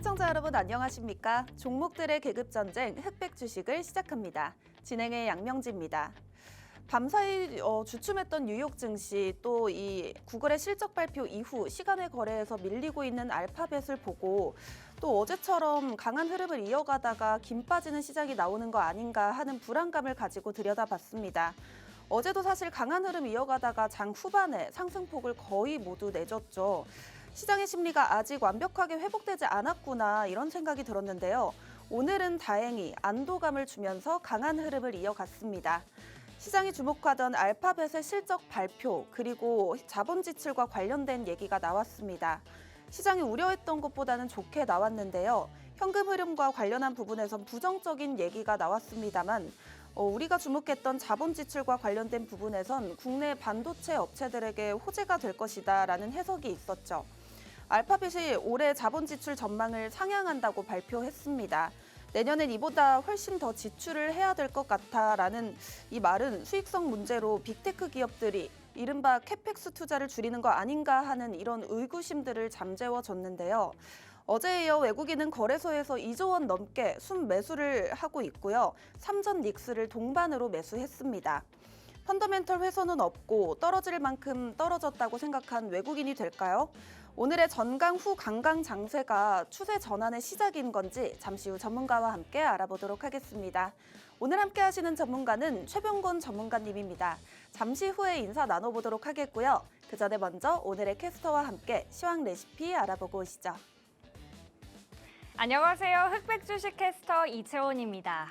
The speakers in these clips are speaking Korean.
시청자 여러분 안녕하십니까? 종목들의 계급 전쟁 흑백 주식을 시작합니다. 진행의 양명지입니다. 밤사이 주춤했던 뉴욕 증시 또 이 구글의 실적 발표 이후 시간의 거래에서 밀리고 있는 알파벳을 보고 또 어제처럼 강한 흐름을 이어가다가 김 빠지는 시장이 나오는 거 아닌가 하는 불안감을 가지고 들여다봤습니다. 어제도 사실 강한 흐름 이어가다가 장 후반에 상승폭을 거의 모두 내줬죠. 시장의 심리가 아직 완벽하게 회복되지 않았구나 이런 생각이 들었는데요. 오늘은 다행히 안도감을 주면서 강한 흐름을 이어갔습니다. 시장이 주목하던 알파벳의 실적 발표 그리고 자본 지출과 관련된 얘기가 나왔습니다. 시장이 우려했던 것보다는 좋게 나왔는데요. 현금 흐름과 관련한 부분에선 부정적인 얘기가 나왔습니다만 우리가 주목했던 자본 지출과 관련된 부분에선 국내 반도체 업체들에게 호재가 될 것이다라는 해석이 있었죠. 알파벳이 올해 자본 지출 전망을 상향한다고 발표했습니다. 내년엔 이보다 훨씬 더 지출을 해야 될 것 같아라는 이 말은 수익성 문제로 빅테크 기업들이 이른바 캐펙스 투자를 줄이는 거 아닌가 하는 이런 의구심들을 잠재워줬는데요. 어제에 이어 외국인은 거래소에서 2조 원 넘게 순매수를 하고 있고요. 삼전 닉스를 동반으로 매수했습니다. 펀더멘털 훼손은 없고 떨어질 만큼 떨어졌다고 생각한 외국인이 될까요? 오늘의 전강 후 강강 장세가 추세 전환의 시작인 건지 잠시 후 전문가와 함께 알아보도록 하겠습니다. 오늘 함께 하시는 전문가는 최병곤 전문가님입니다. 잠시 후에 인사 나눠보도록 하겠고요. 그 전에 먼저 오늘의 캐스터와 함께 시황 레시피 알아보고 오시죠. 안녕하세요. 흑백 주식 캐스터 이채원입니다.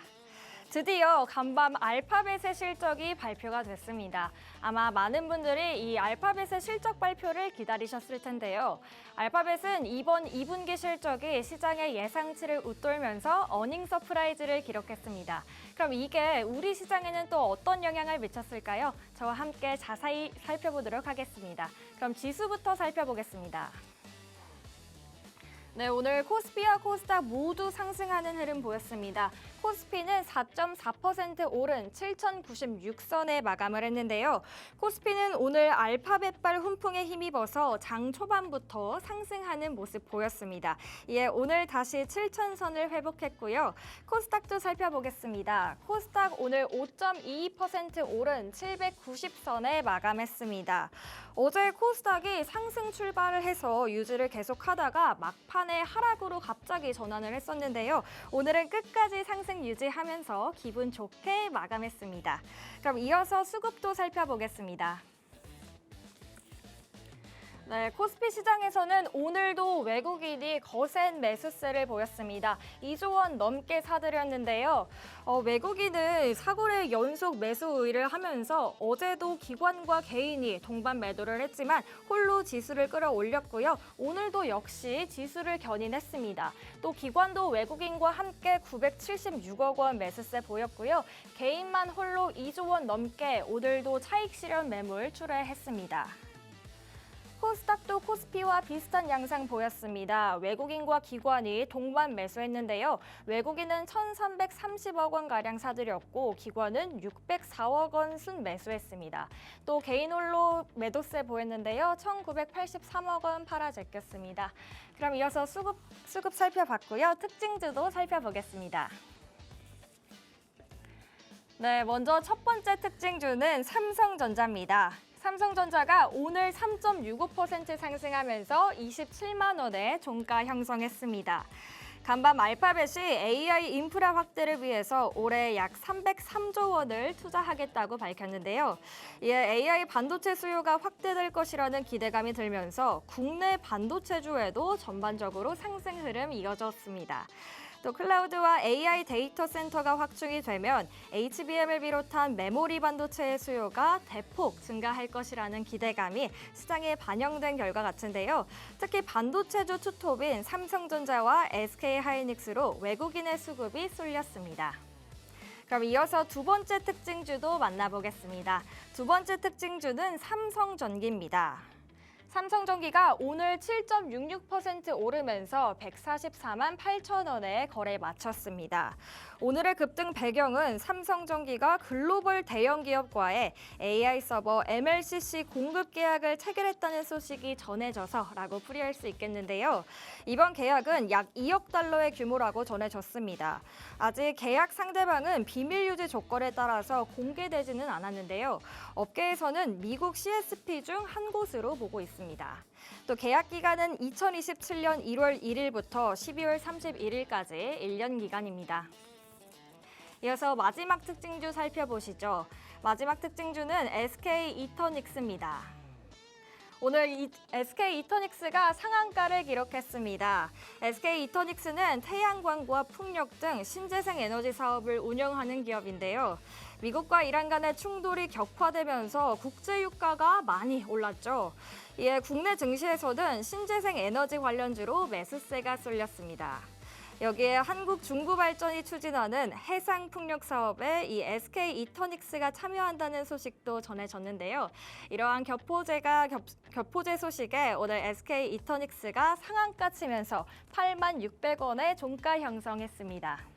드디어 간밤 알파벳의 실적이 발표가 됐습니다. 아마 많은 분들이 이 알파벳의 실적 발표를 기다리셨을 텐데요. 알파벳은 이번 2분기 실적이 시장의 예상치를 웃돌면서 어닝 서프라이즈를 기록했습니다. 그럼 이게 우리 시장에는 또 어떤 영향을 미쳤을까요? 저와 함께 자세히 살펴보도록 하겠습니다. 그럼 지수부터 살펴보겠습니다. 네, 오늘 코스피와 코스닥 모두 상승하는 흐름 보였습니다. 코스피는 4.4% 오른 7,096선에 마감을 했는데요. 코스피는 오늘 알파벳발 훈풍에 힘입어서 장 초반부터 상승하는 모습 보였습니다. 이에 오늘 다시 7,000선을 회복했고요. 코스닥도 살펴보겠습니다. 코스닥 오늘 5.22% 오른 790선에 마감했습니다. 어제 코스닥이 상승 출발을 해서 유지를 계속하다가 막판에 하락으로 갑자기 전환을 했었는데요. 오늘은 끝까지 상승 유지하면서 기분 좋게 마감했습니다. 그럼 이어서 수급도 살펴보겠습니다. 네, 코스피 시장에서는 오늘도 외국인이 거센 매수세를 보였습니다. 2조 원 넘게 사들였는데요. 외국인은 4거래 연속 매수 우위를 하면서 어제도 기관과 개인이 동반 매도를 했지만 홀로 지수를 끌어올렸고요. 오늘도 역시 지수를 견인했습니다. 또 기관도 외국인과 함께 976억 원 매수세 보였고요. 개인만 홀로 2조 원 넘게 오늘도 차익 실현 매물 출하했습니다. 코스닥도 코스피와 비슷한 양상 보였습니다. 외국인과 기관이 동반 매수했는데요. 외국인은 1,330억 원가량 사들였고 기관은 604억 원 순매수했습니다. 또 개인 홀로 매도세 보였는데요. 1,983억 원 팔아 제꼈습니다. 그럼 이어서 수급 살펴봤고요. 특징주도 살펴보겠습니다. 네, 먼저 첫 번째 특징주는 삼성전자입니다. 삼성전자가 오늘 3.65% 상승하면서 27만 원에 종가 형성했습니다. 간밤 알파벳이 AI 인프라 확대를 위해서 올해 약 303조 원을 투자하겠다고 밝혔는데요. 이에 AI 반도체 수요가 확대될 것이라는 기대감이 들면서 국내 반도체주에도 전반적으로 상승 흐름 이어졌습니다. 또 클라우드와 AI 데이터 센터가 확충이 되면 HBM을 비롯한 메모리 반도체의 수요가 대폭 증가할 것이라는 기대감이 시장에 반영된 결과 같은데요. 특히 반도체주 투톱인 삼성전자와 SK하이닉스로 외국인의 수급이 쏠렸습니다. 그럼 이어서 두 번째 특징주도 만나보겠습니다. 두 번째 특징주는 삼성전기입니다. 삼성전기가 오늘 7.66% 오르면서 144만 8천 원에 거래 마쳤습니다. 오늘의 급등 배경은 삼성전기가 글로벌 대형 기업과의 AI 서버 MLCC 공급 계약을 체결했다는 소식이 전해져서라고 풀이할 수 있겠는데요. 이번 계약은 약 2억 달러의 규모라고 전해졌습니다. 아직 계약 상대방은 비밀 유지 조건에 따라서 공개되지는 않았는데요. 업계에서는 미국 CSP 중 한 곳으로 보고 있습니다. 또 계약 기간은 2027년 1월 1일부터 12월 31일까지 1년 기간입니다. 이어서 마지막 특징주 살펴보시죠. 마지막 특징주는 SK 이터닉스입니다. 오늘 SK 이터닉스가 상한가를 기록했습니다. SK 이터닉스는 태양광과 풍력 등 신재생 에너지 사업을 운영하는 기업인데요. 미국과 이란 간의 충돌이 격화되면서 국제 유가가 많이 올랐죠. 이에 국내 증시에서는 신재생 에너지 관련주로 매수세가 쏠렸습니다. 여기에 한국중구발전이 추진하는 해상풍력 사업에 이 SK 이터닉스가 참여한다는 소식도 전해졌는데요. 이러한 겹포제 소식에 오늘 SK 이터닉스가 상한가 치면서 86,600원의 종가 형성했습니다.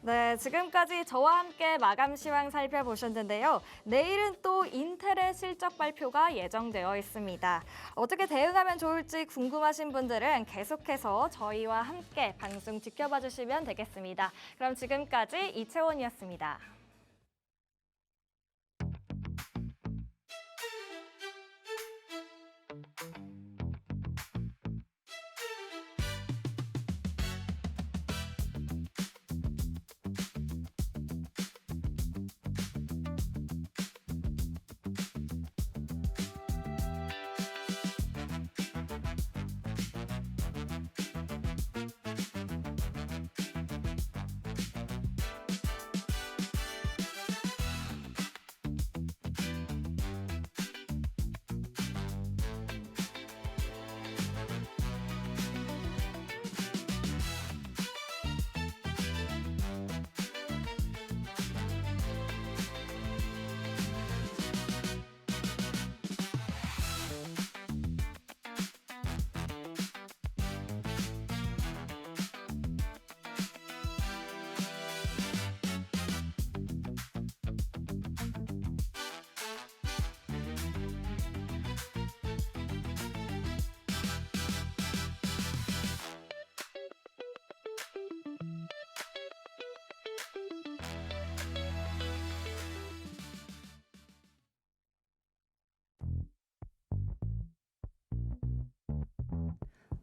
네, 지금까지 저와 함께 마감 시황 살펴보셨는데요. 내일은 또 인텔의 실적 발표가 예정되어 있습니다. 어떻게 대응하면 좋을지 궁금하신 분들은 계속해서 저희와 함께 방송 지켜봐 주시면 되겠습니다. 그럼 지금까지 이채원이었습니다.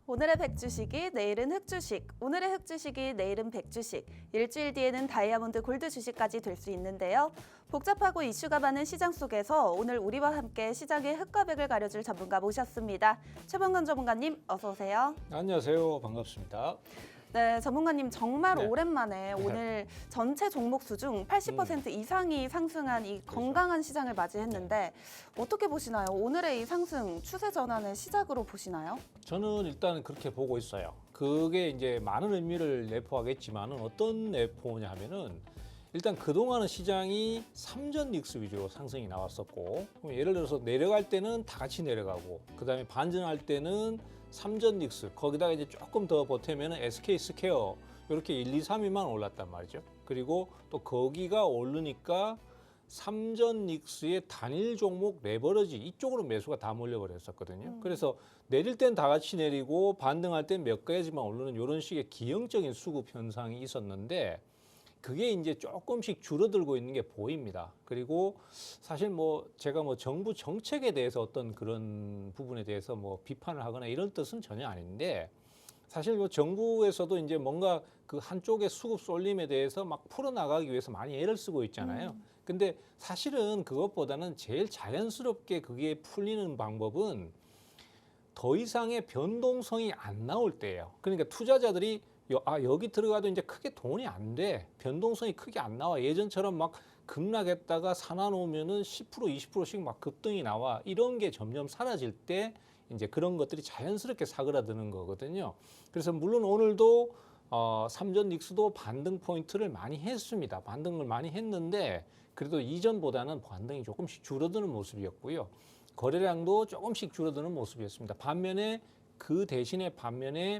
오늘의 백주식이 내일은 흑주식, 오늘의 흑주식이 내일은 백주식, 일주일 뒤에는 다이아몬드 골드 주식까지 될 수 있는데요. 복잡하고 이슈가 많은 시장 속에서 오늘 우리와 함께 시장의 흑과 백을 가려줄 전문가 모셨습니다. 최범근 전문가님 어서 오세요. 안녕하세요. 반갑습니다. 네, 전문가님 정말 네. 오랜만에 오늘 전체 종목 수 중 80% 이상이 상승한 이 건강한 시장을 맞이했는데 어떻게 보시나요? 오늘의 이 상승 추세 전환의 시작으로 보시나요? 저는 일단 그렇게 보고 있어요. 그게 이제 많은 의미를 내포하겠지만은 어떤 내포냐 하면은 일단 그동안은 시장이 삼전 닉스 위주로 상승이 나왔었고 예를 들어서 내려갈 때는 다 같이 내려가고 그다음에 반전할 때는 삼전 닉스 거기다가 이제 조금 더 보태면은 SK 스퀘어 이렇게 1, 2, 3위만 올랐단 말이죠. 그리고 또 거기가 오르니까 삼전 닉스의 단일 종목 레버러지 이쪽으로 매수가 다 몰려버렸었거든요. 그래서 내릴 땐 다 같이 내리고 반등할 땐 몇 가지만 오르는 이런 식의 기형적인 수급 현상이 있었는데 그게 이제 조금씩 줄어들고 있는 게 보입니다. 그리고 사실 뭐 제가 뭐 정부 정책에 대해서 어떤 그런 부분에 대해서 뭐 비판을 하거나 이런 뜻은 전혀 아닌데 사실 뭐 정부에서도 이제 뭔가 그 한쪽의 수급 쏠림에 대해서 막 풀어나가기 위해서 많이 애를 쓰고 있잖아요. 근데 사실은 그것보다는 제일 자연스럽게 그게 풀리는 방법은 더 이상의 변동성이 안 나올 때예요. 그러니까 투자자들이 여기 들어가도 이제 크게 돈이 안 돼. 변동성이 크게 안 나와. 예전처럼 막 급락했다가 사놔놓으면은 10% 20%씩 막 급등이 나와. 이런 게 점점 사라질 때 이제 그런 것들이 자연스럽게 사그라드는 거거든요. 그래서 물론 오늘도 삼전 닉스도 반등 포인트를 많이 했습니다. 반등을 많이 했는데 그래도 이전보다는 반등이 조금씩 줄어드는 모습이었고요. 거래량도 조금씩 줄어드는 모습이었습니다. 반면에 그 대신에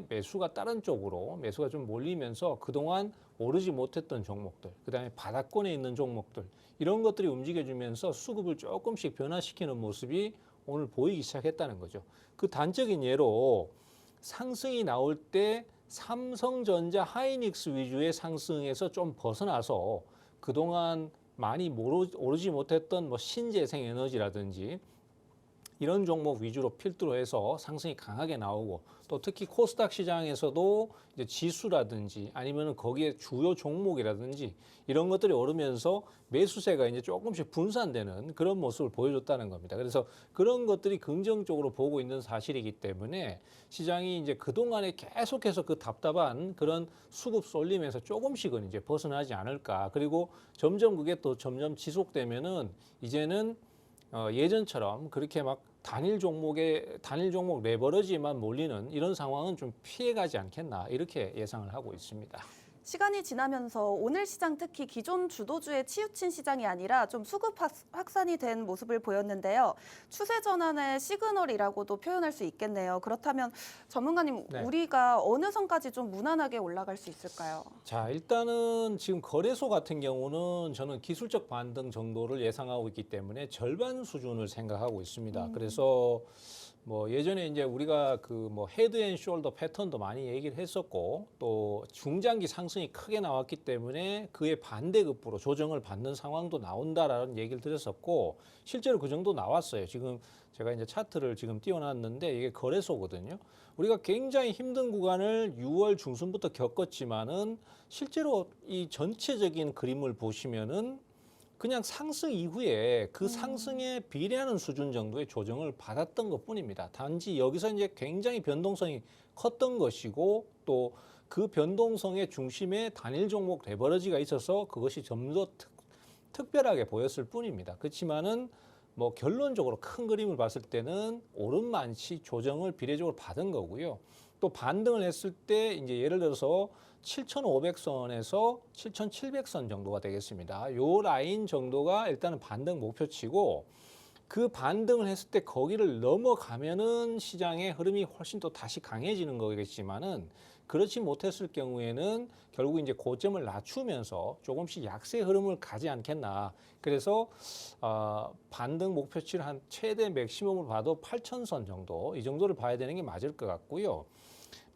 매수가 다른 쪽으로 매수가 좀 몰리면서 그동안 오르지 못했던 종목들, 그다음에 바닥권에 있는 종목들 이런 것들이 움직여주면서 수급을 조금씩 변화시키는 모습이 오늘 보이기 시작했다는 거죠. 그 단적인 예로 상승이 나올 때 삼성전자, 하이닉스 위주의 상승에서 좀 벗어나서 그동안 많이 오르지 못했던 뭐 신재생에너지라든지 이런 종목 위주로 필두로 해서 상승이 강하게 나오고 또 특히 코스닥 시장에서도 이제 지수라든지 아니면 거기에 주요 종목이라든지 이런 것들이 오르면서 매수세가 이제 조금씩 분산되는 그런 모습을 보여줬다는 겁니다. 그래서 그런 것들이 긍정적으로 보고 있는 사실이기 때문에 시장이 이제 그동안에 계속해서 그 답답한 그런 수급 쏠림에서 조금씩은 이제 벗어나지 않을까. 그리고 점점 그게 또 점점 지속되면은 이제는 예전처럼 그렇게 막 단일 종목 레버러지만 몰리는 이런 상황은 좀 피해가지 않겠나 이렇게 예상을 하고 있습니다. 시간이 지나면서 오늘 시장 특히 기존 주도주에 치우친 시장이 아니라 좀 수급 확산이 된 모습을 보였는데요. 추세 전환의 시그널이라고도 표현할 수 있겠네요. 그렇다면 전문가님, 네. 우리가 어느 선까지 좀 무난하게 올라갈 수 있을까요? 자, 일단은 지금 거래소 같은 경우는 저는 기술적 반등 정도를 예상하고 있기 때문에 절반 수준을 생각하고 있습니다. 그래서 뭐 예전에 이제 우리가 그 뭐 헤드 앤 숄더 패턴도 많이 얘기를 했었고 또 중장기 상승이 크게 나왔기 때문에 그의 반대급부로 조정을 받는 상황도 나온다라는 얘기를 드렸었고 실제로 그 정도 나왔어요. 지금 제가 이제 차트를 지금 띄워놨는데 이게 거래소거든요. 우리가 굉장히 힘든 구간을 6월 중순부터 겪었지만은 실제로 이 전체적인 그림을 보시면은 그냥 상승 이후에 그 상승에 비례하는 수준 정도의 조정을 받았던 것뿐입니다. 단지 여기서 이제 굉장히 변동성이 컸던 것이고 또 그 변동성의 중심에 단일 종목 레버러지가 있어서 그것이 좀 더 특별하게 보였을 뿐입니다. 그렇지만은 뭐 결론적으로 큰 그림을 봤을 때는 오름만치 조정을 비례적으로 받은 거고요. 또 반등을 했을 때 이제 예를 들어서 7,500선에서 7,700선 정도가 되겠습니다. 요 라인 정도가 일단은 반등 목표치고 그 반등을 했을 때 거기를 넘어가면은 시장의 흐름이 훨씬 또 다시 강해지는 거겠지만은 그렇지 못했을 경우에는 결국 이제 고점을 낮추면서 조금씩 약세 흐름을 가지 않겠나. 그래서 반등 목표치를 한 최대 맥시멈으로 봐도 8,000선 정도 이 정도를 봐야 되는 게 맞을 것 같고요.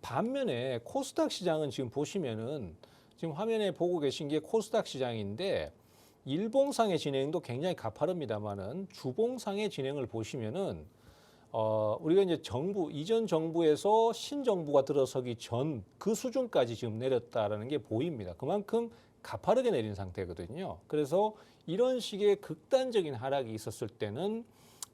반면에 코스닥 시장은 지금 보시면은 지금 화면에 보고 계신 게 코스닥 시장인데 일봉상의 진행도 굉장히 가파릅니다만은 주봉상의 진행을 보시면은 우리가 이제 이전 정부에서 신정부가 들어서기 전 그 수준까지 지금 내렸다라는 게 보입니다. 그만큼 가파르게 내린 상태거든요. 그래서 이런 식의 극단적인 하락이 있었을 때는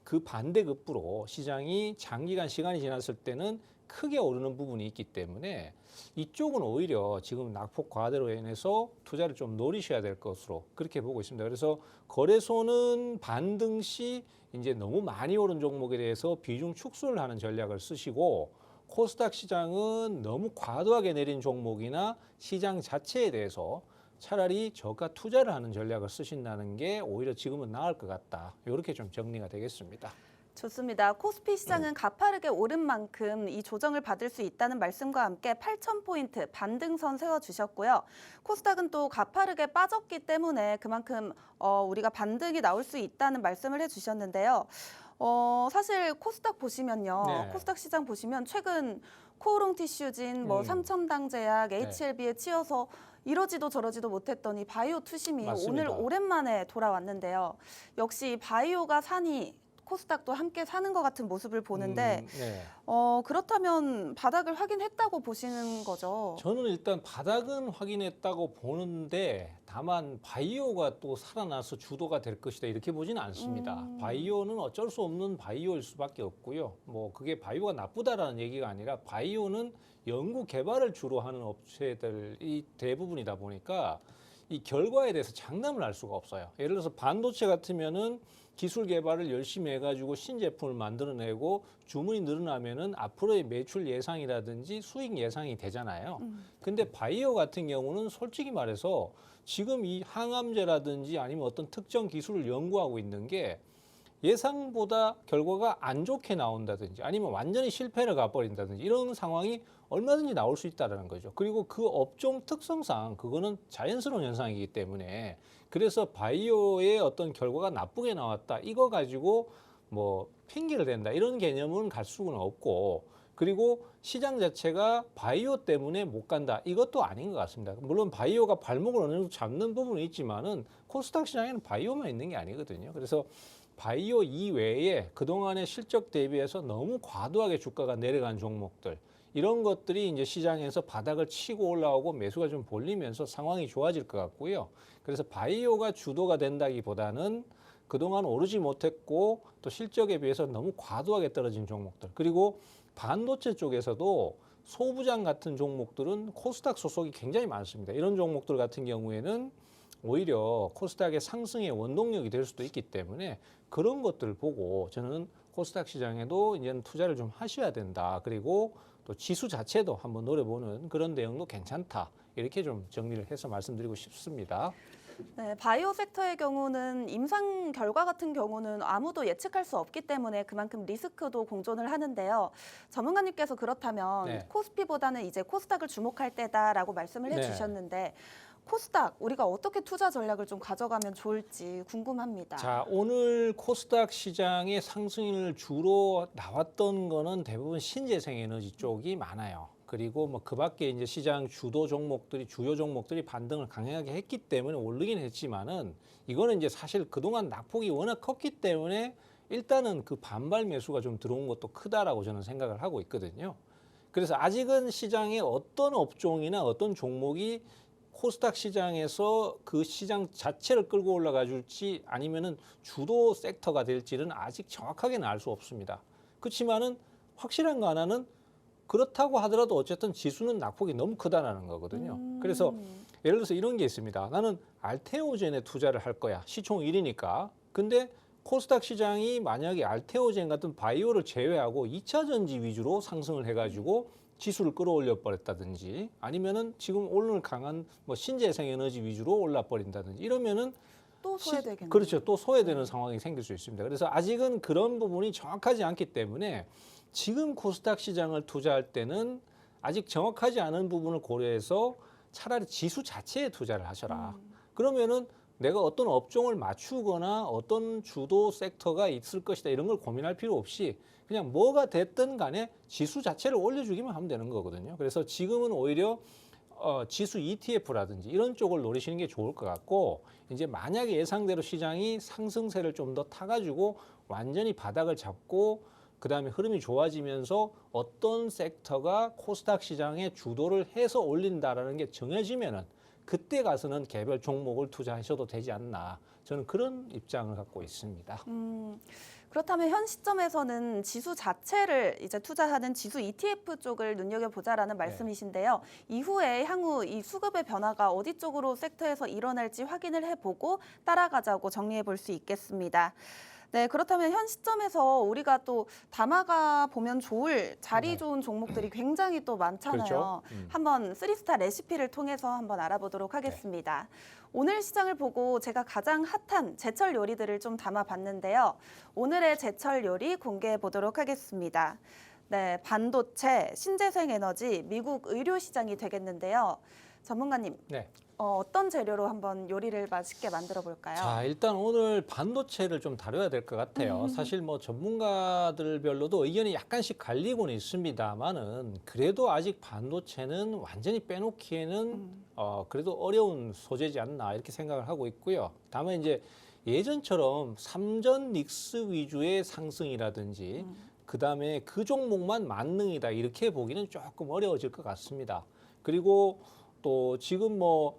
그 반대급부로 시장이 장기간 시간이 지났을 때는 크게 오르는 부분이 있기 때문에 이쪽은 오히려 지금 낙폭 과대로 인해서 투자를 좀 노리셔야 될 것으로 그렇게 보고 있습니다. 그래서 거래소는 반등 시 이제 너무 많이 오른 종목에 대해서 비중 축소를 하는 전략을 쓰시고 코스닥 시장은 너무 과도하게 내린 종목이나 시장 자체에 대해서 차라리 저가 투자를 하는 전략을 쓰신다는 게 오히려 지금은 나을 것 같다. 이렇게 좀 정리가 되겠습니다. 좋습니다. 코스피 시장은 가파르게 오른 만큼 이 조정을 받을 수 있다는 말씀과 함께 8,000포인트 반등선 세워주셨고요. 코스닥은 또 가파르게 빠졌기 때문에 그만큼 우리가 반등이 나올 수 있다는 말씀을 해주셨는데요. 사실 코스닥 보시면요. 네. 코스닥 시장 보시면 최근 코오롱 티슈진, 삼천당제약, HLB에 치여서 이러지도 저러지도 못했던 이 바이오 투심이 맞습니다. 오늘 오랜만에 돌아왔는데요. 역시 바이오가 사니 코스닥도 함께 사는 것 같은 모습을 보는데 네. 그렇다면 바닥을 확인했다고 보시는 거죠? 저는 일단 바닥은 확인했다고 보는데 다만 바이오가 또 살아나서 주도가 될 것이다 이렇게 보지는 않습니다. 바이오는 어쩔 수 없는 바이오일 수밖에 없고요. 뭐 그게 바이오가 나쁘다라는 얘기가 아니라 바이오는 연구 개발을 주로 하는 업체들이 대부분이다 보니까 이 결과에 대해서 장담을 할 수가 없어요. 예를 들어서 반도체 같으면은 기술 개발을 열심히 해가지고 신제품을 만들어내고 주문이 늘어나면은 앞으로의 매출 예상이라든지 수익 예상이 되잖아요. 근데 바이오 같은 경우는 솔직히 말해서 지금 이 항암제라든지 아니면 어떤 특정 기술을 연구하고 있는 게 예상보다 결과가 안 좋게 나온다든지 아니면 완전히 실패를 가버린다든지 이런 상황이 얼마든지 나올 수 있다는 거죠. 그리고 그 업종 특성상 그거는 자연스러운 현상이기 때문에 그래서 바이오의 어떤 결과가 나쁘게 나왔다 이거 가지고 뭐 핑계를 댄다 이런 개념은 갈 수는 없고 그리고 시장 자체가 바이오 때문에 못 간다 이것도 아닌 것 같습니다. 물론 바이오가 발목을 어느 정도 잡는 부분은 있지만은 코스닥 시장에는 바이오만 있는 게 아니거든요. 그래서 바이오 이외에 그동안의 실적 대비해서 너무 과도하게 주가가 내려간 종목들 이런 것들이 이제 시장에서 바닥을 치고 올라오고 매수가 좀 몰리면서 상황이 좋아질 것 같고요. 그래서 바이오가 주도가 된다기보다는 그동안 오르지 못했고 또 실적에 비해서 너무 과도하게 떨어진 종목들 그리고 반도체 쪽에서도 소부장 같은 종목들은 코스닥 소속이 굉장히 많습니다. 이런 종목들 같은 경우에는 오히려 코스닥의 상승의 원동력이 될 수도 있기 때문에 그런 것들을 보고 저는 코스닥 시장에도 이제는 투자를 좀 하셔야 된다. 그리고 또 지수 자체도 한번 노려보는 그런 내용도 괜찮다. 이렇게 좀 정리를 해서 말씀드리고 싶습니다. 네, 바이오 섹터의 경우는 임상 결과 같은 경우는 아무도 예측할 수 없기 때문에 그만큼 리스크도 공존을 하는데요. 전문가님께서 그렇다면 네. 코스피보다는 이제 코스닥을 주목할 때다라고 말씀을 네. 해주셨는데 코스닥 우리가 어떻게 투자 전략을 좀 가져가면 좋을지 궁금합니다. 자, 오늘 코스닥 시장의 상승을 주로 나왔던 거는 대부분 신재생 에너지 쪽이 많아요. 그리고 뭐 그 밖에 이제 시장 주도 종목들이 주요 종목들이 반등을 강하게 했기 때문에 오르긴 했지만은 이거는 이제 사실 그동안 낙폭이 워낙 컸기 때문에 일단은 그 반발 매수가 좀 들어온 것도 크다라고 저는 생각을 하고 있거든요. 그래서 아직은 시장의 어떤 업종이나 어떤 종목이 코스닥 시장에서 그 시장 자체를 끌고 올라가 줄지 아니면은 주도 섹터가 될지는 아직 정확하게는 알 수 없습니다. 그렇지만은 확실한 거 하나는 그렇다고 하더라도 어쨌든 지수는 낙폭이 너무 크다라는 거거든요. 그래서 예를 들어서 이런 게 있습니다. 나는 알테오젠에 투자를 할 거야. 시총 1위니까. 근데 코스닥 시장이 만약에 알테오젠 같은 바이오를 제외하고 2차 전지 위주로 상승을 해가지고 지수를 끌어올려 버렸다든지 아니면은 지금 오늘 강한 뭐 신재생 에너지 위주로 올라 버린다든지 이러면은 또 소외되겠네요. 그렇죠. 또 소외되는 상황이 생길 수 있습니다. 그래서 아직은 그런 부분이 정확하지 않기 때문에 지금 코스닥 시장을 투자할 때는 아직 정확하지 않은 부분을 고려해서 차라리 지수 자체에 투자를 하셔라. 그러면은 내가 어떤 업종을 맞추거나 어떤 주도 섹터가 있을 것이다 이런 걸 고민할 필요 없이 그냥 뭐가 됐든 간에 지수 자체를 올려주기만 하면 되는 거거든요. 그래서 지금은 오히려 지수 ETF라든지 이런 쪽을 노리시는 게 좋을 것 같고 이제 만약에 예상대로 시장이 상승세를 좀 더 타가지고 완전히 바닥을 잡고 그다음에 흐름이 좋아지면서 어떤 섹터가 코스닥 시장에 주도를 해서 올린다라는 게 정해지면은 그때 가서는 개별 종목을 투자하셔도 되지 않나 저는 그런 입장을 갖고 있습니다. 그렇다면 현 시점에서는 지수 자체를 이제 투자하는 지수 ETF 쪽을 눈여겨보자라는 말씀이신데요. 이후에 향후 이 수급의 변화가 어디 쪽으로 섹터에서 일어날지 확인을 해보고 따라가자고 정리해 볼 수 있겠습니다. 네, 그렇다면 현 시점에서 우리가 또 담아가 보면 좋을 자리 네. 좋은 종목들이 굉장히 또 많잖아요. 그렇죠. 한번 3스타 레시피를 통해서 한번 알아보도록 하겠습니다. 오늘 시장을 보고 제가 가장 핫한 제철 요리들을 좀 담아봤는데요. 오늘의 제철 요리 공개해 보도록 하겠습니다. 네, 반도체, 신재생 에너지, 미국 의료 시장이 되겠는데요. 전문가님, 네. 어떤 재료로 한번 요리를 맛있게 만들어 볼까요? 자, 일단 오늘 반도체를 좀 다뤄야 될 것 같아요. 사실 뭐 전문가들별로도 의견이 약간씩 갈리고는 있습니다만은 그래도 아직 반도체는 완전히 빼놓기에는 그래도 어려운 소재지 않나 이렇게 생각을 하고 있고요. 다만 이제 예전처럼 삼전 닉스 위주의 상승이라든지 그다음에 그 종목만 만능이다 이렇게 보기는 조금 어려워질 것 같습니다. 그리고 또 지금 뭐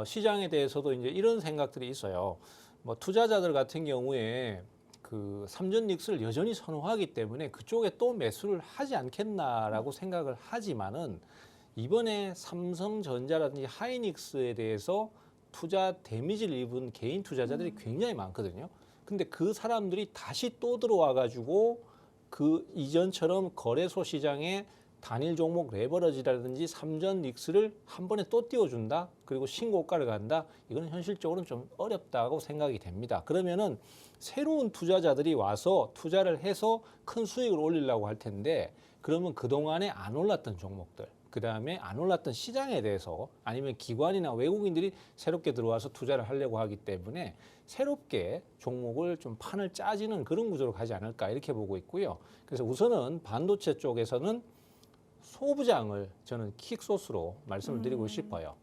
시장에 대해서도 이제 이런 생각들이 있어요. 뭐 투자자들 같은 경우에 그 삼전 닉스를 여전히 선호하기 때문에 그쪽에 또 매수를 하지 않겠나라고 생각을 하지만은 이번에 삼성전자라든지 하이닉스에 대해서 투자 데미지를 입은 개인 투자자들이 굉장히 많거든요. 근데 그 사람들이 다시 또 들어와 가지고 그 이전처럼 거래소 시장에 단일 종목 레버러지라든지 삼전 닉스를 한 번에 또 띄워준다. 그리고 신고가를 간다. 이건 현실적으로는 좀 어렵다고 생각이 됩니다. 그러면은 새로운 투자자들이 와서 투자를 해서 큰 수익을 올리려고 할 텐데 그러면 그동안에 안 올랐던 종목들, 그다음에 안 올랐던 시장에 대해서 아니면 기관이나 외국인들이 새롭게 들어와서 투자를 하려고 하기 때문에 새롭게 종목을 좀 판을 짜지는 그런 구조로 가지 않을까 이렇게 보고 있고요. 그래서 우선은 반도체 쪽에서는 소부장을 저는 킥소스로 말씀을 드리고 싶어요.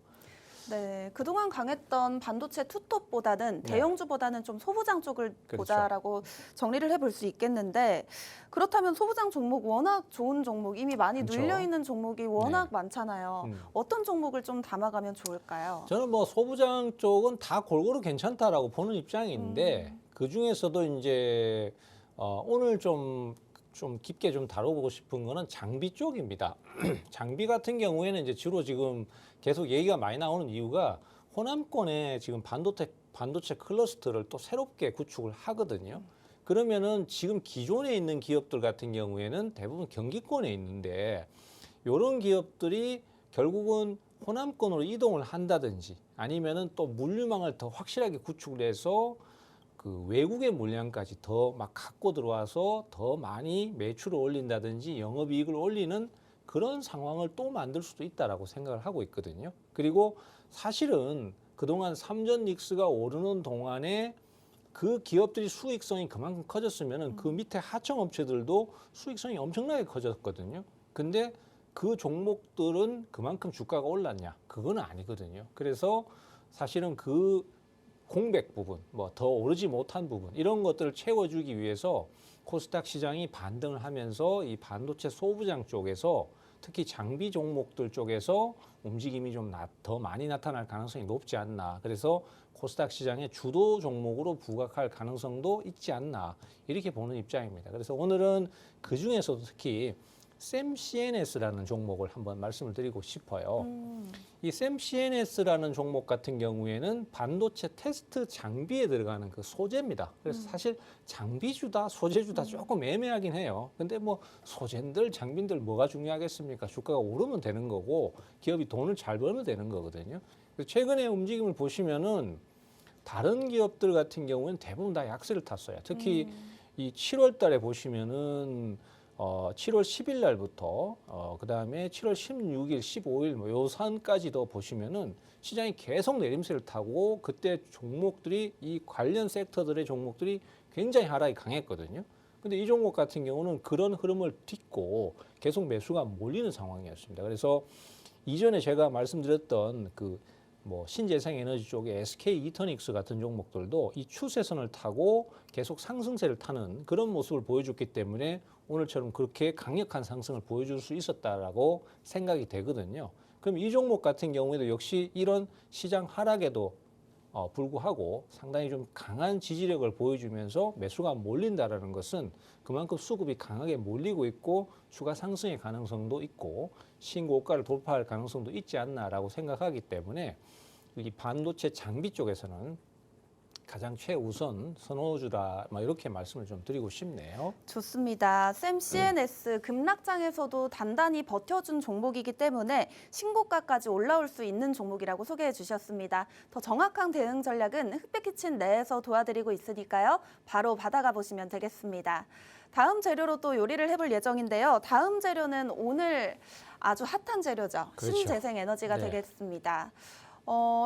네, 그동안 강했던 반도체 투톱보다는 네. 대형주보다는 좀 소부장 쪽을 그렇죠. 보자라고 정리를 해볼 수 있겠는데 그렇다면 소부장 종목 워낙 좋은 종목 이미 많이 그렇죠. 눌려 있는 종목이 워낙 네. 많잖아요. 어떤 종목을 좀 담아가면 좋을까요? 저는 뭐 소부장 쪽은 다 골고루 괜찮다라고 보는 입장인데 그 중에서도 이제 오늘 좀 깊게 좀 다뤄보고 싶은 거는 장비 쪽입니다. 장비 같은 경우에는 이제 주로 지금 계속 얘기가 많이 나오는 이유가 호남권에 지금 반도체 클러스터를 또 새롭게 구축을 하거든요. 그러면은 지금 기존에 있는 기업들 같은 경우에는 대부분 경기권에 있는데 이런 기업들이 결국은 호남권으로 이동을 한다든지 아니면은 또 물류망을 더 확실하게 구축을 해서 그 외국의 물량까지 더 막 갖고 들어와서 더 많이 매출을 올린다든지 영업이익을 올리는 그런 상황을 또 만들 수도 있다라고 생각을 하고 있거든요. 그리고 사실은 그동안 삼전 닉스가 오르는 동안에 그 기업들이 수익성이 그만큼 커졌으면은 그 밑에 하청 업체들도 수익성이 엄청나게 커졌거든요. 근데 그 종목들은 그만큼 주가가 올랐냐? 그건 아니거든요. 그래서 사실은 그 공백 부분, 뭐 더 오르지 못한 부분 이런 것들을 채워주기 위해서 코스닥 시장이 반등을 하면서 이 반도체 소부장 쪽에서 특히 장비 종목들 쪽에서 움직임이 좀 더 많이 나타날 가능성이 높지 않나. 그래서 코스닥 시장의 주도 종목으로 부각할 가능성도 있지 않나 이렇게 보는 입장입니다. 그래서 오늘은 그 중에서도 특히 샘CNS라는 종목을 한번 말씀을 드리고 싶어요. 이 샘CNS라는 종목 같은 경우에는 반도체 테스트 장비에 들어가는 그 소재입니다. 그래서 사실 장비주다, 소재주다 조금 애매하긴 해요. 근데 뭐 소재인들, 장비인들 뭐가 중요하겠습니까? 주가가 오르면 되는 거고 기업이 돈을 잘 벌면 되는 거거든요. 그래서 최근에 움직임을 보시면은 다른 기업들 같은 경우는 대부분 다 약세를 탔어요. 특히 이 7월 달에 보시면은 7월 10일 날부터 그다음에 7월 16일, 15일 뭐 요 선까지도 보시면은 시장이 계속 내림세를 타고 그때 종목들이 이 관련 섹터들의 종목들이 굉장히 하락이 강했거든요. 근데 이 종목 같은 경우는 그런 흐름을 딛고 계속 매수가 몰리는 상황이었습니다. 그래서 이전에 제가 말씀드렸던 그 뭐 신재생에너지 쪽의 SK 이터닉스 같은 종목들도 이 추세선을 타고 계속 상승세를 타는 그런 모습을 보여줬기 때문에 오늘처럼 그렇게 강력한 상승을 보여줄 수 있었다라고 생각이 되거든요. 그럼 이 종목 같은 경우에도 역시 이런 시장 하락에도 불구하고 상당히 좀 강한 지지력을 보여주면서 매수가 몰린다라는 것은 그만큼 수급이 강하게 몰리고 있고 추가 상승의 가능성도 있고 신고가를 돌파할 가능성도 있지 않나라고 생각하기 때문에 이 반도체 장비 쪽에서는 가장 최우선 선호주다 이렇게 말씀을 좀 드리고 싶네요. 좋습니다. 샘CNS 급락장에서도 단단히 버텨준 종목이기 때문에 신고가까지 올라올 수 있는 종목이라고 소개해 주셨습니다. 더 정확한 대응 전략은 흑백키친 내에서 도와드리고 있으니까요. 바로 받아가 보시면 되겠습니다. 다음 재료로 또 요리를 해볼 예정인데요. 다음 재료는 오늘 아주 핫한 재료죠. 그렇죠. 신재생에너지가 네. 되겠습니다.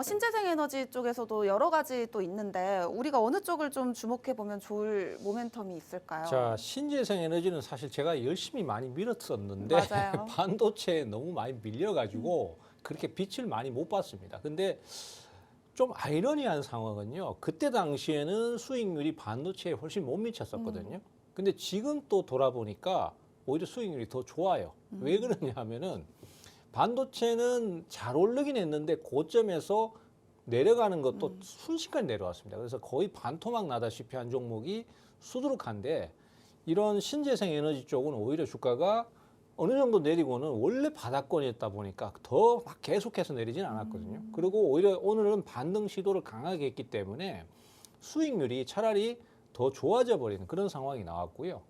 신재생에너지 쪽에서도 여러 가지 또 있는데 우리가 어느 쪽을 좀 주목해 보면 좋을 모멘텀이 있을까요? 자, 신재생에너지는 사실 제가 열심히 많이 밀었었는데 맞아요. 반도체에 너무 많이 밀려가지고 그렇게 빛을 많이 못 봤습니다. 근데 좀 아이러니한 상황은요. 그때 당시에는 수익률이 반도체에 훨씬 못 미쳤었거든요. 근데 지금 또 돌아보니까 오히려 수익률이 더 좋아요. 왜 그러냐 하면은 반도체는 잘 오르긴 했는데 고점에서 내려가는 것도 순식간에 내려왔습니다. 그래서 거의 반토막 나다시피 한 종목이 수두룩한데 이런 신재생 에너지 쪽은 오히려 주가가 어느 정도 내리고는 원래 바닥권이었다 보니까 더 막 계속해서 내리진 않았거든요. 그리고 오히려 오늘은 반등 시도를 강하게 했기 때문에 수익률이 차라리 더 좋아져 버리는 그런 상황이 나왔고요.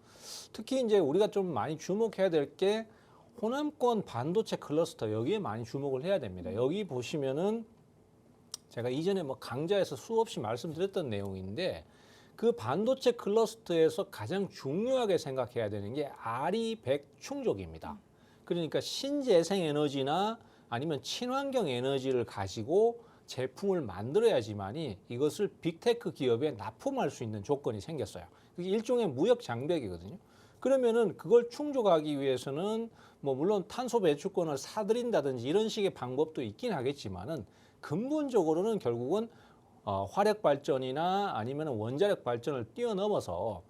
특히 이제 우리가 좀 많이 주목해야 될 게 호남권 반도체 클러스터 여기에 많이 주목을 해야 됩니다. 여기 보시면은 제가 이전에 뭐 강좌에서 수없이 말씀드렸던 내용인데 그 반도체 클러스터에서 가장 중요하게 생각해야 되는 게 RE100 충족입니다. 그러니까 신재생 에너지나 아니면 친환경 에너지를 가지고 제품을 만들어야지만이 이것을 빅테크 기업에 납품할 수 있는 조건이 생겼어요. 그게 일종의 무역 장벽이거든요. 그러면은 그걸 충족하기 위해서는 뭐 물론 탄소 배출권을 사들인다든지 이런 식의 방법도 있긴 하겠지만은 근본적으로는 결국은 화력 발전이나 아니면 원자력 발전을 뛰어넘어서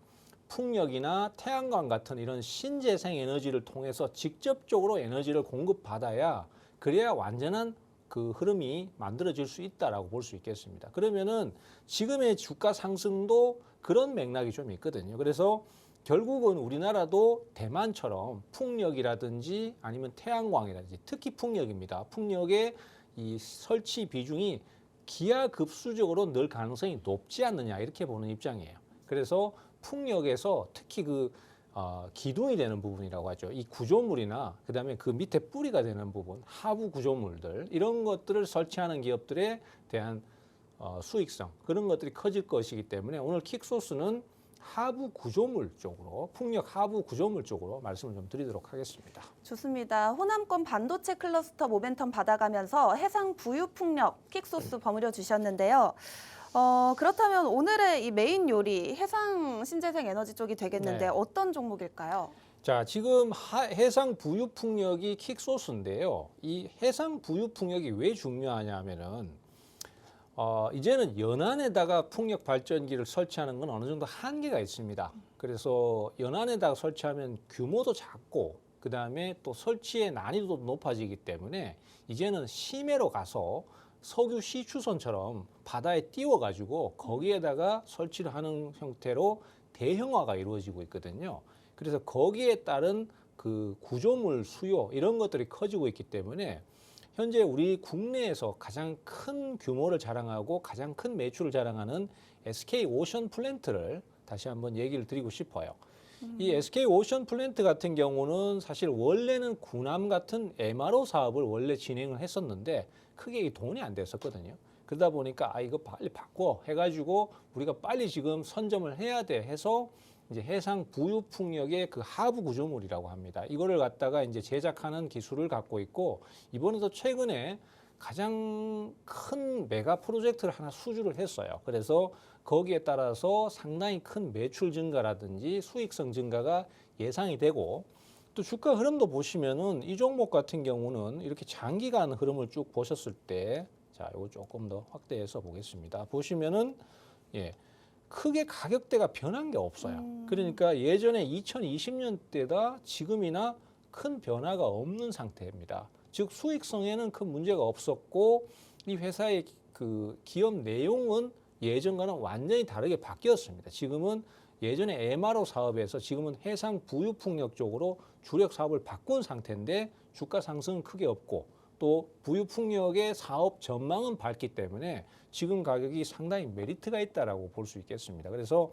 풍력이나 태양광 같은 이런 신재생 에너지를 통해서 직접적으로 에너지를 공급받아야 그래야 완전한 그 흐름이 만들어질 수 있다라고 볼 수 있겠습니다. 그러면은 지금의 주가 상승도 그런 맥락이 좀 있거든요. 그래서 결국은 우리나라도 대만처럼 풍력이라든지 아니면 태양광이라든지 특히 풍력입니다. 풍력의 이 설치 비중이 기하급수적으로 늘 가능성이 높지 않느냐 이렇게 보는 입장이에요. 그래서 풍력에서 특히 기둥이 되는 부분이라고 하죠. 이 구조물이나 그다음에 그 밑에 뿌리가 되는 부분, 하부 구조물들 이런 것들을 설치하는 기업들에 대한 수익성 그런 것들이 커질 것이기 때문에 오늘 킥소스는 하부 구조물 쪽으로 풍력 하부 구조물 쪽으로 말씀을 좀 드리도록 하겠습니다. 좋습니다. 호남권 반도체 클러스터 모멘텀 받아가면서 해상 부유 풍력 킥소스 버무려 주셨는데요. 그렇다면 오늘의 이 메인 요리 해상 신재생 에너지 쪽이 되겠는데 네. 어떤 종목일까요? 자, 지금 해상 부유 풍력이 킥소스인데요. 이 해상 부유 풍력이 왜 중요하냐 하면은 이제는 연안에다가 풍력 발전기를 설치하는 건 어느 정도 한계가 있습니다. 그래서 연안에다가 설치하면 규모도 작고 그다음에 또 설치의 난이도도 높아지기 때문에 이제는 심해로 가서 석유 시추선처럼 바다에 띄워가지고 거기에다가 설치를 하는 형태로 대형화가 이루어지고 있거든요. 그래서 거기에 따른 그 구조물 수요 이런 것들이 커지고 있기 때문에 현재 우리 국내에서 가장 큰 규모를 자랑하고 가장 큰 매출을 자랑하는 SK 오션 플랜트를 다시 한번 얘기를 드리고 싶어요. 이 SK 오션 플랜트 같은 경우는 사실 원래는 군함 같은 MRO 사업을 원래 진행을 했었는데 크게 돈이 안 됐었거든요. 그러다 보니까 이거 빨리 바꿔 해가지고 우리가 빨리 지금 선점을 해야 돼 해서 이제 해상 부유 풍력의 그 하부 구조물이라고 합니다. 이거를 갖다가 이제 제작하는 기술을 갖고 있고 이번에도 최근에 가장 큰 메가 프로젝트를 하나 수주를 했어요. 그래서 거기에 따라서 상당히 큰 매출 증가라든지 수익성 증가가 예상이 되고 또 주가 흐름도 보시면은 이 종목 같은 경우는 이렇게 장기간 흐름을 쭉 보셨을 때 자, 이거 조금 더 확대해서 보겠습니다. 보시면은 크게 가격대가 변한 게 없어요. 그러니까 예전에 2020년대다 지금이나 큰 변화가 없는 상태입니다. 즉 수익성에는 큰 문제가 없었고 이 회사의 그 기업 내용은 예전과는 완전히 다르게 바뀌었습니다. 지금은 예전에 MRO 사업에서 지금은 해상 부유 풍력 쪽으로 주력 사업을 바꾼 상태인데 주가 상승은 크게 없고 또 부유 풍력의 사업 전망은 밝기 때문에 지금 가격이 상당히 메리트가 있다라고 볼 수 있겠습니다. 그래서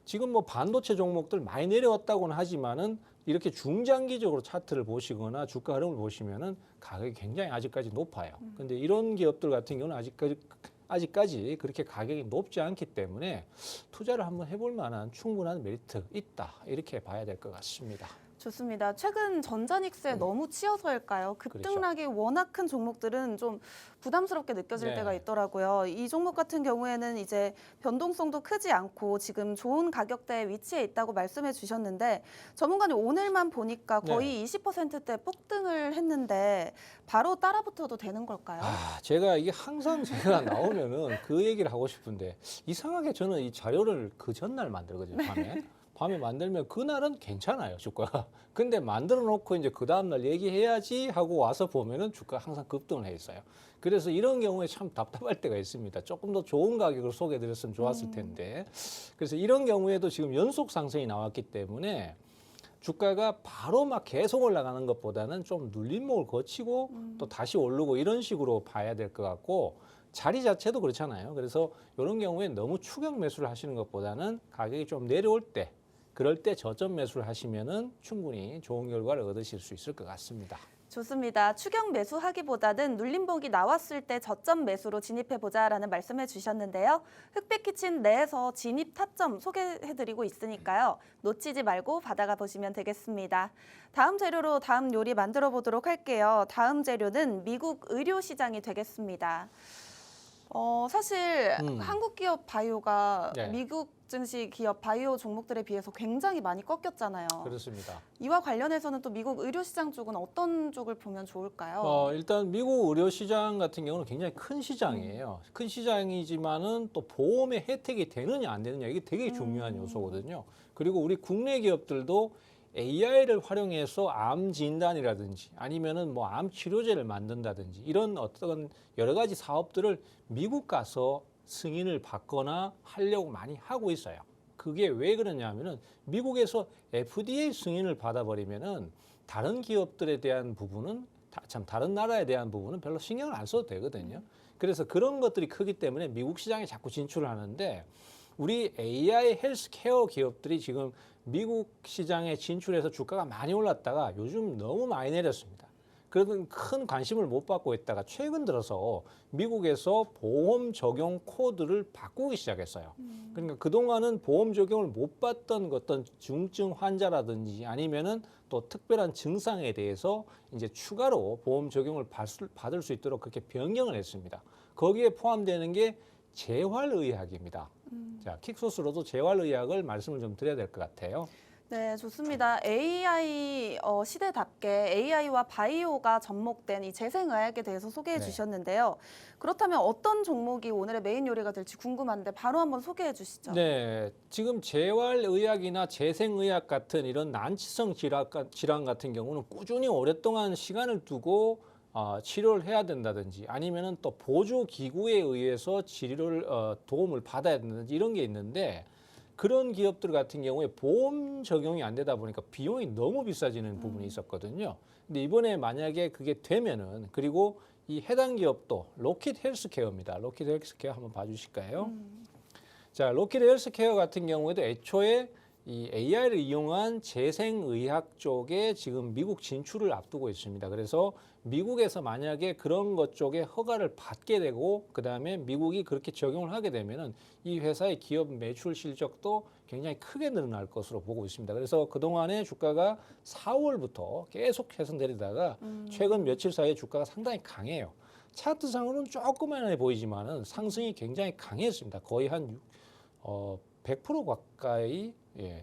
지금 뭐 반도체 종목들 많이 내려왔다고는 하지만은 이렇게 중장기적으로 차트를 보시거나 주가 흐름을 보시면은 가격이 굉장히 아직까지 높아요. 근데 이런 기업들 같은 경우는 아직까지 그렇게 가격이 높지 않기 때문에 투자를 한번 해볼 만한 충분한 메리트 있다 이렇게 봐야 될 것 같습니다. 좋습니다. 최근 전자닉스에 너무 치여서일까요? 급등락이 워낙 큰 종목들은 좀 부담스럽게 느껴질 네. 때가 있더라고요. 이 종목 같은 경우에는 이제 변동성도 크지 않고 지금 좋은 가격대에 위치해 있다고 말씀해 주셨는데 전문가님 오늘만 보니까 거의 20%대 폭등을 했는데 바로 따라붙어도 되는 걸까요? 제가 이게 항상 제가 나오면은 그 얘기를 하고 싶은데 이상하게 저는 이 자료를 그 전날 만들거든요, 밤에. 밤에 만들면 그날은 괜찮아요, 주가가. 근데 만들어 놓고 이제 그 다음날 얘기해야지 하고 와서 보면은 주가가 항상 급등을 해 있어요. 그래서 이런 경우에 참 답답할 때가 있습니다. 조금 더 좋은 가격으로 소개해드렸으면 좋았을 텐데. 그래서 이런 경우에도 지금 연속 상승이 나왔기 때문에 주가가 바로 막 계속 올라가는 것보다는 좀 눌림목을 거치고 또 다시 오르고 이런 식으로 봐야 될 것 같고 자리 자체도 그렇잖아요. 그래서 이런 경우에 너무 추격 매수를 하시는 것보다는 가격이 좀 내려올 때 그럴 때 저점 매수를 하시면은 충분히 좋은 결과를 얻으실 수 있을 것 같습니다. 좋습니다. 추격 매수하기보다는 눌림목이 나왔을 때 저점 매수로 진입해보자라는 말씀해 주셨는데요. 흑백키친 내에서 진입 타점 소개해드리고 있으니까요. 놓치지 말고 받아가 보시면 되겠습니다. 다음 재료로 다음 요리 만들어 보도록 할게요. 다음 재료는 미국 의료 시장이 되겠습니다. 사실 한국 기업 바이오가 네. 미국 증시 기업 바이오 종목들에 비해서 굉장히 많이 꺾였잖아요. 그렇습니다. 이와 관련해서는 또 미국 의료 시장 쪽은 어떤 쪽을 보면 좋을까요? 일단 미국 의료 시장 같은 경우는 굉장히 큰 시장이에요. 큰 시장이지만은 또 보험의 혜택이 되느냐 안 되느냐 이게 되게 중요한 요소거든요. 그리고 우리 국내 기업들도 AI를 활용해서 암 진단이라든지 아니면은 뭐 암 치료제를 만든다든지 이런 어떤 여러 가지 사업들을 미국 가서 승인을 받거나 하려고 많이 하고 있어요. 그게 왜 그러냐면은 미국에서 FDA 승인을 받아버리면은 다른 기업들에 대한 부분은 다른 나라에 대한 부분은 별로 신경을 안 써도 되거든요. 그래서 그런 것들이 크기 때문에 미국 시장에 자꾸 진출을 하는데 우리 AI 헬스케어 기업들이 지금 미국 시장에 진출해서 주가가 많이 올랐다가 요즘 너무 많이 내렸습니다. 그러던 큰 관심을 못 받고 있다가 최근 들어서 미국에서 보험 적용 코드를 바꾸기 시작했어요. 그러니까 그동안은 보험 적용을 못 받던 어떤 중증 환자라든지 아니면은 또 특별한 증상에 대해서 이제 추가로 보험 적용을 받을 수 있도록 그렇게 변경을 했습니다. 거기에 포함되는 게 재활의학입니다. 자, 킥소스로도 재활의학을 말씀을 좀 드려야 될 것 같아요. 네, 좋습니다. AI 시대답게 AI와 바이오가 접목된 이 재생의학에 대해서 소개해 네. 주셨는데요. 그렇다면 어떤 종목이 오늘의 메인 요리가 될지 궁금한데 바로 한번 소개해 주시죠. 네, 지금 재활의학이나 재생의학 같은 이런 난치성 질환 같은 경우는 꾸준히 오랫동안 시간을 두고 치료를 해야 된다든지 아니면은 또 보조 기구에 의해서 치료를 도움을 받아야 된다든지 이런 게 있는데 그런 기업들 같은 경우에 보험 적용이 안 되다 보니까 비용이 너무 비싸지는 부분이 있었거든요. 근데 이번에 만약에 그게 되면은 그리고 이 해당 기업도 로킷 헬스케어입니다. 로킷 헬스케어 한번 봐주실까요? 자, 로킷 헬스케어 같은 경우에도 애초에 이 AI를 이용한 재생의학 쪽에 지금 미국 진출을 앞두고 있습니다. 그래서 미국에서 만약에 그런 것 쪽에 허가를 받게 되고 그다음에 미국이 그렇게 적용을 하게 되면은 이 회사의 기업 매출 실적도 굉장히 크게 늘어날 것으로 보고 있습니다. 그래서 그동안에 주가가 4월부터 계속해서 내리다가 최근 며칠 사이에 주가가 상당히 강해요. 차트상으로는 조그만해 보이지만은 상승이 굉장히 강했습니다. 거의 한 100% 가까이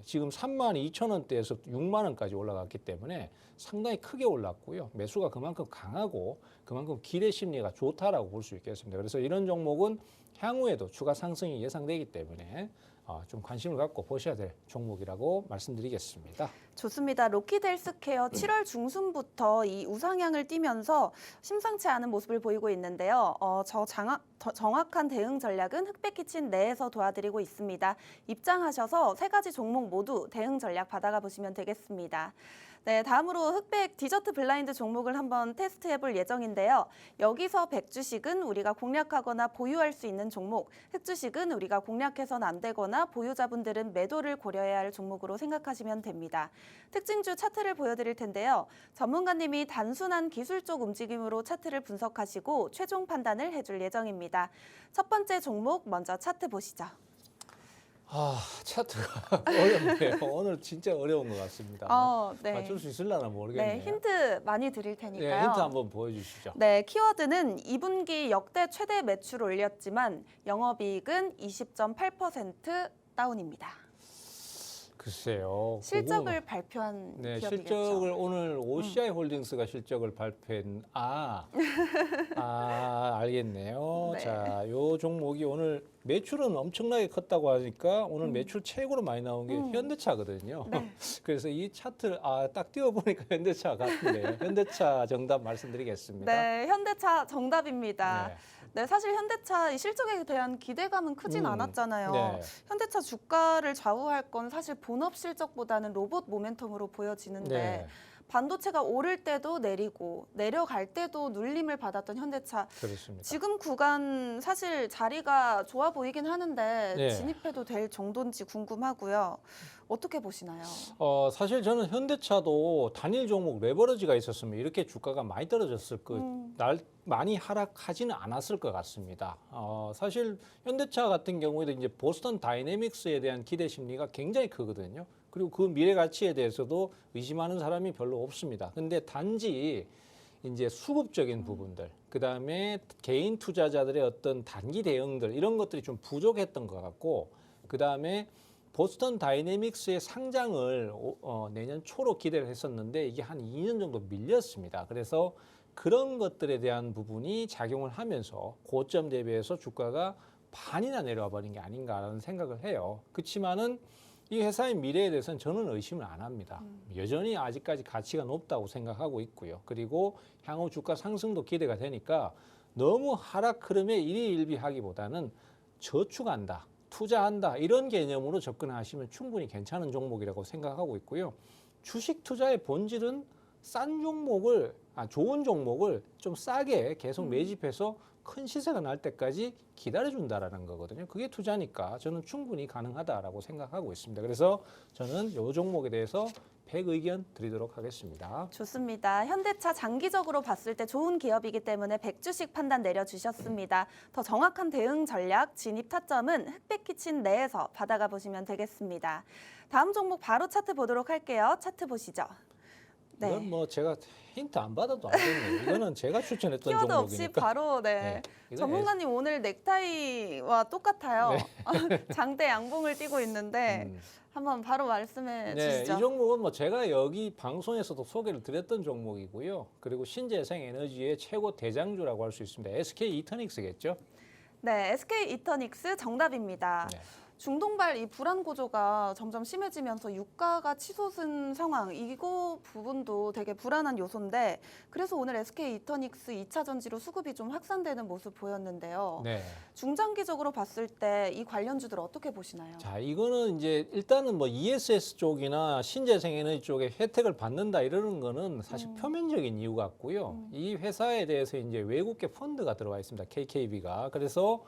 지금 32,000원대에서 6만 원까지 올라갔기 때문에 상당히 크게 올랐고요. 매수가 그만큼 강하고 그만큼 기대 심리가 좋다라고 볼 수 있겠습니다. 그래서 이런 종목은 향후에도 추가 상승이 예상되기 때문에 좀 관심을 갖고 보셔야 될 종목이라고 말씀드리겠습니다. 좋습니다. 로킷 헬스케어 7월 중순부터 이 우상향을 띠면서 심상치 않은 모습을 보이고 있는데요. 정확한 대응 전략은 흑백키친 내에서 도와드리고 있습니다. 입장하셔서 세 가지 종목 모두 대응 전략 받아가 보시면 되겠습니다. 네, 다음으로 흑백 디저트 블라인드 종목을 한번 테스트해 볼 예정인데요. 여기서 백주식은 우리가 공략하거나 보유할 수 있는 종목, 흑주식은 우리가 공략해서는 안 되거나 보유자분들은 매도를 고려해야 할 종목으로 생각하시면 됩니다. 특징주 차트를 보여드릴 텐데요. 전문가님이 단순한 기술적 움직임으로 차트를 분석하시고 최종 판단을 해줄 예정입니다. 첫 번째 종목 먼저 차트 보시죠. 차트가 어렵네요. 오늘 진짜 어려운 것 같습니다. 네. 맞출 수 있으려나 모르겠네요. 네, 힌트 많이 드릴 테니까요. 네, 힌트 한번 보여주시죠. 네, 키워드는 2분기 역대 최대 매출 올렸지만 영업이익은 20.8% 다운입니다. 글쎄요. 실적을 발표한 네, 기업이겠죠. 실적을 오늘 OCI 홀딩스가 실적을 발표한 알겠네요. 네. 자, 요 종목이 오늘 매출은 엄청나게 컸다고 하니까 오늘 매출 최고로 많이 나온 게 현대차거든요. 네. 그래서 이 차트를 딱 띄워 보니까 현대차 같은데 현대차 정답 말씀드리겠습니다. 네, 현대차 정답입니다. 네. 네, 사실 현대차 이 실적에 대한 기대감은 크진 않았잖아요. 네. 현대차 주가를 좌우할 건 사실 본업 실적보다는 로봇 모멘텀으로 보여지는데 네. 반도체가 오를 때도 내리고 내려갈 때도 눌림을 받았던 현대차. 그렇습니다. 지금 구간 사실 자리가 좋아 보이긴 하는데 네. 진입해도 될 정도인지 궁금하고요. 어떻게 보시나요? 사실 저는 현대차도 단일 종목 레버리지가 있었으면 이렇게 주가가 많이 떨어졌을 많이 하락하지는 않았을 것 같습니다. 사실 현대차 같은 경우에도 이제 보스턴 다이내믹스에 대한 기대 심리가 굉장히 크거든요. 그리고 그 미래 가치에 대해서도 의심하는 사람이 별로 없습니다. 근데 단지 이제 수급적인 부분들, 그 다음에 개인 투자자들의 어떤 단기 대응들 이런 것들이 좀 부족했던 것 같고, 그 다음에 보스턴 다이내믹스의 상장을 내년 초로 기대를 했었는데 이게 한 2년 정도 밀렸습니다. 그래서 그런 것들에 대한 부분이 작용을 하면서 고점 대비해서 주가가 반이나 내려와 버린 게 아닌가라는 생각을 해요. 그렇지만은 이 회사의 미래에 대해서는 저는 의심을 안 합니다. 여전히 아직까지 가치가 높다고 생각하고 있고요. 그리고 향후 주가 상승도 기대가 되니까 너무 하락 흐름에 일희일비하기보다는 저축한다, 투자한다 이런 개념으로 접근하시면 충분히 괜찮은 종목이라고 생각하고 있고요. 주식 투자의 본질은 좋은 종목을 좀 싸게 계속 매집해서 큰 시세가 날 때까지 기다려준다라는 거거든요. 그게 투자니까 저는 충분히 가능하다라고 생각하고 있습니다. 그래서 저는 이 종목에 대해서 100의견 드리도록 하겠습니다. 좋습니다. 현대차 장기적으로 봤을 때 좋은 기업이기 때문에 100주씩 판단 내려주셨습니다. 더 정확한 대응 전략, 진입 타점은 흑백키친 내에서 받아가 보시면 되겠습니다. 다음 종목 바로 차트 보도록 할게요. 차트 보시죠. 네. 이건 뭐 제가 힌트 안 받아도 알겠네요. 이거는 제가 추천했던 키워드 종목이니까. 없이 바로 네. 이건 전문가님 오늘 넥타이와 똑같아요. 장대 양봉을 띠고 있는데 한번 바로 말씀해 네, 주시죠. 이 종목은 뭐 제가 여기 방송에서도 소개를 드렸던 종목이고요. 그리고 신재생에너지의 최고 대장주라고 할 수 있습니다. SK 이터닉스겠죠? 네, SK 이터닉스 정답입니다. 네. 중동발 이 불안 구조가 점점 심해지면서 유가가 치솟은 상황, 이거 부분도 되게 불안한 요소인데 그래서 오늘 SK 이터닉스 2차 전지로 수급이 좀 확산되는 모습 보였는데요. 네. 중장기적으로 봤을 때 이 관련주들 어떻게 보시나요? 자, 이거는 이제 일단은 뭐 ESS 쪽이나 신재생에너지 쪽에 혜택을 받는다 이러는 거는 사실 표면적인 이유 같고요. 이 회사에 대해서 이제 외국계 펀드가 들어와 있습니다. KKB가. 그래서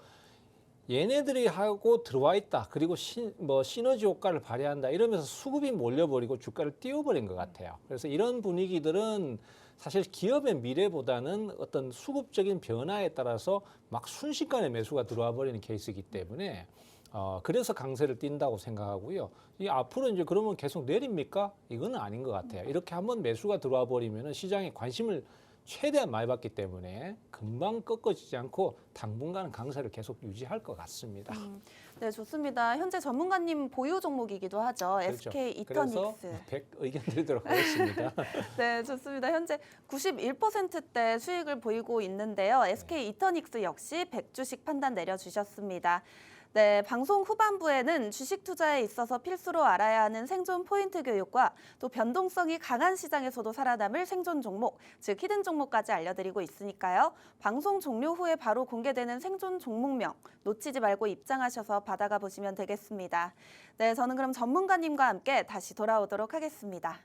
얘네들이 하고 들어와 있다. 그리고 시너지 효과를 발휘한다. 이러면서 수급이 몰려버리고 주가를 띄워버린 것 같아요. 그래서 이런 분위기들은 사실 기업의 미래보다는 어떤 수급적인 변화에 따라서 막 순식간에 매수가 들어와 버리는 케이스이기 때문에 그래서 강세를 띈다고 생각하고요. 이 앞으로 이제 그러면 계속 내립니까? 이거는 아닌 것 같아요. 이렇게 한번 매수가 들어와 버리면은 시장에 관심을 최대한 많이 받기 때문에 금방 꺾어지지 않고 당분간은 강세를 계속 유지할 것 같습니다. 네, 좋습니다. 현재 전문가님 보유 종목이기도 하죠. 그렇죠. SK 그래서 이터닉스. 100 의견 드리도록 하겠습니다. 네, 좋습니다. 현재 91%대 수익을 보이고 있는데요. SK 이터닉스 역시 100주씩 판단 내려주셨습니다. 네, 방송 후반부에는 주식 투자에 있어서 필수로 알아야 하는 생존 포인트 교육과 또 변동성이 강한 시장에서도 살아남을 생존 종목, 즉 히든 종목까지 알려드리고 있으니까요. 방송 종료 후에 바로 공개되는 생존 종목명 놓치지 말고 입장하셔서 받아가 보시면 되겠습니다. 네, 저는 그럼 전문가님과 함께 다시 돌아오도록 하겠습니다.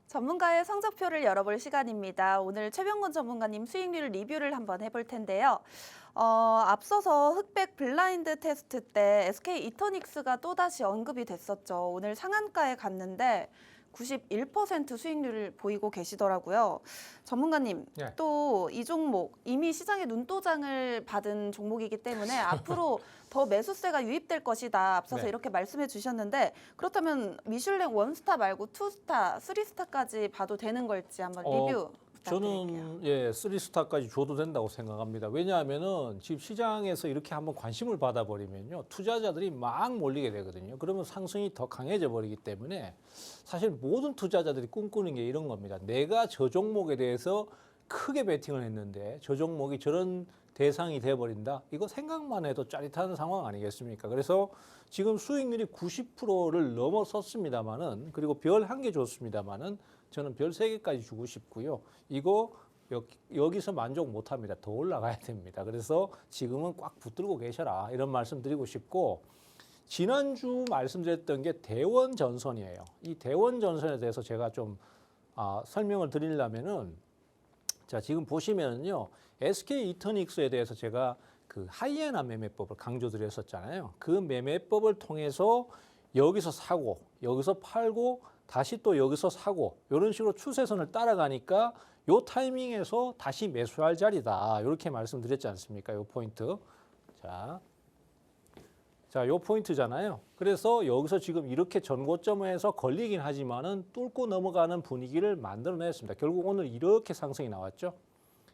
전문가의 성적표를 열어볼 시간입니다. 오늘 최병건 전문가님 수익률 리뷰를 한번 해볼 텐데요. 앞서서 흑백 블라인드 테스트 때 SK 이터닉스가 또다시 언급이 됐었죠. 오늘 상한가에 갔는데 91% 수익률을 보이고 계시더라고요. 전문가님, 네. 또 이 종목 이미 시장의 눈도장을 받은 종목이기 때문에 앞으로 더 매수세가 유입될 것이다. 앞서서 네. 이렇게 말씀해 주셨는데 그렇다면 미슐랭 원스타 말고 투스타, 쓰리스타까지 봐도 되는 걸지 한번 리뷰 부탁드릴게요. 저는 3스타까지 줘도 된다고 생각합니다. 왜냐하면은 지금 시장에서 이렇게 한번 관심을 받아버리면요. 투자자들이 막 몰리게 되거든요. 그러면 상승이 더 강해져 버리기 때문에 사실 모든 투자자들이 꿈꾸는 게 이런 겁니다. 내가 저 종목에 대해서 크게 베팅을 했는데 저 종목이 저런 대상이 돼버린다. 이거 생각만 해도 짜릿한 상황 아니겠습니까? 그래서 지금 수익률이 90%를 넘어섰습니다만은 그리고 별 한 개 줬습니다만은 저는 별 3개까지 주고 싶고요. 이거 여기서 만족 못합니다. 더 올라가야 됩니다. 그래서 지금은 꽉 붙들고 계셔라 이런 말씀 드리고 싶고 지난주 말씀드렸던 게 대원전선이에요. 이 대원전선에 대해서 제가 좀 설명을 드리려면은 자 지금 보시면은요 SK 이터닉스에 대해서 제가 그 하이에나 매매법을 강조드렸었잖아요. 그 매매법을 통해서 여기서 사고 여기서 팔고 다시 또 여기서 사고 이런 식으로 추세선을 따라가니까 요 타이밍에서 다시 매수할 자리다 이렇게 말씀드렸지 않습니까? 요 포인트. 자, 요 포인트잖아요. 그래서 여기서 지금 이렇게 전고점에서 걸리긴 하지만은 뚫고 넘어가는 분위기를 만들어냈습니다. 결국 오늘 이렇게 상승이 나왔죠.